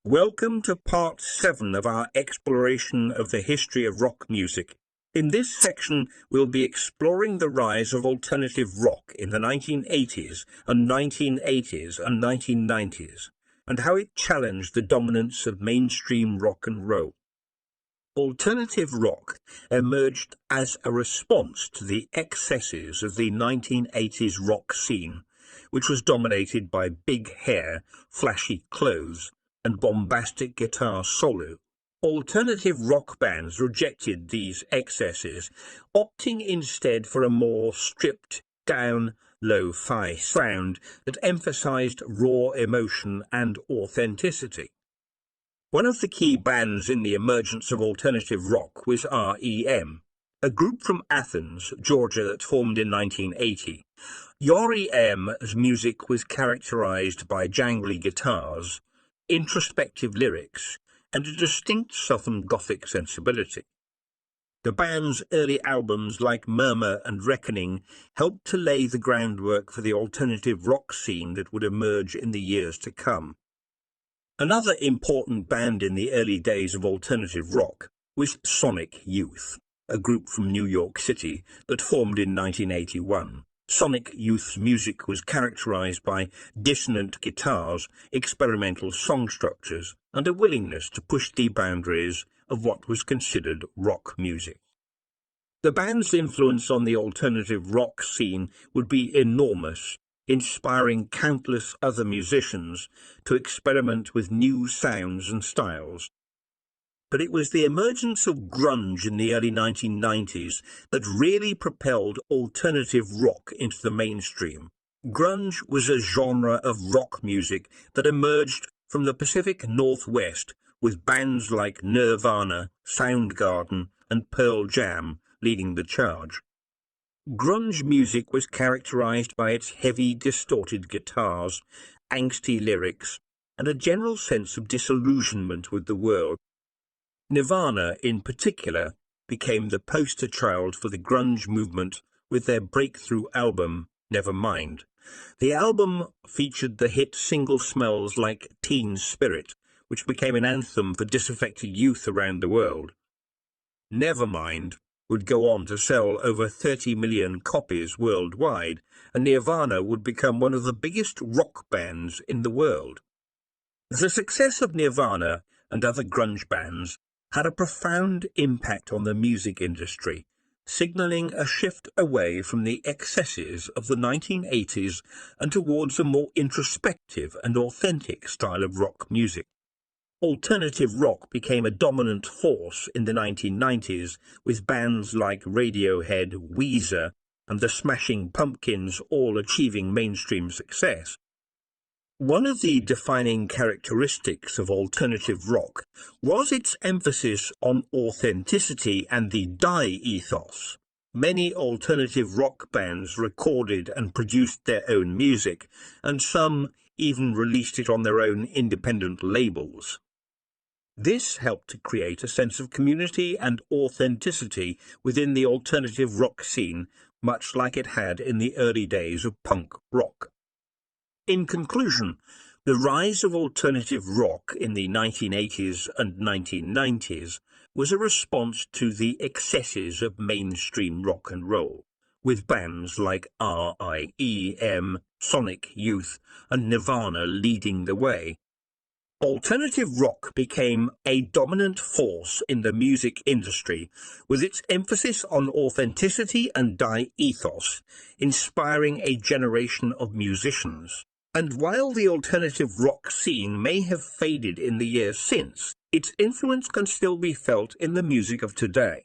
Welcome to part 7 of our exploration of the history of rock music. In this section, we'll be exploring the rise of alternative rock in the 1980s and 1980s and 1990s, and how it challenged the dominance of mainstream rock and roll. Alternative rock emerged as a response to the excesses of the 1980s rock scene, which was dominated by big hair, flashy clothes, and bombastic guitar solo. Alternative rock bands rejected these excesses, opting instead for a more stripped-down, lo-fi sound that emphasized raw emotion and authenticity. One of the key bands in the emergence of alternative rock was REM, a group from Athens, Georgia that formed in 1980. REM's music was characterized by jangly guitars, introspective lyrics, and a distinct Southern Gothic sensibility. The band's early albums like Murmur and Reckoning helped to lay the groundwork for the alternative rock scene that would emerge in the years to come. Another important band in the early days of alternative rock was Sonic Youth, a group from New York City that formed in 1981. Sonic Youth's music was characterized by dissonant guitars, experimental song structures, and a willingness to push the boundaries of what was considered rock music. The band's influence on the alternative rock scene would be enormous, inspiring countless other musicians to experiment with new sounds and styles. But it was the emergence of grunge in the early 1990s that really propelled alternative rock into the mainstream. Grunge was a genre of rock music that emerged from the Pacific Northwest, with bands like Nirvana, Soundgarden, and Pearl Jam leading the charge. Grunge music was characterized by its heavy, distorted guitars, angsty lyrics, and a general sense of disillusionment with the world. Nirvana, in particular, became the poster child for the grunge movement with their breakthrough album, Nevermind. The album featured the hit single Smells Like Teen Spirit, which became an anthem for disaffected youth around the world. Nevermind would go on to sell over 30 million copies worldwide, and Nirvana would become one of the biggest rock bands in the world. The success of Nirvana and other grunge bands had a profound impact on the music industry, signaling a shift away from the excesses of the 1980s and towards a more introspective and authentic style of rock music. Alternative rock became a dominant force in the 1990s, with bands like Radiohead, Weezer, and the Smashing Pumpkins all achieving mainstream success. One of the defining characteristics of alternative rock was its emphasis on authenticity and the die ethos. Many alternative rock bands recorded and produced their own music, and some even released it on their own independent labels. This helped to create a sense of community and authenticity within the alternative rock scene, much like it had in the early days of punk rock. In conclusion, the rise of alternative rock in the 1980s and 1990s was a response to the excesses of mainstream rock and roll, with bands like REM, Sonic Youth, and Nirvana leading the way. Alternative rock became a dominant force in the music industry, with its emphasis on authenticity and die ethos, inspiring a generation of musicians. And while the alternative rock scene may have faded in the years since, its influence can still be felt in the music of today.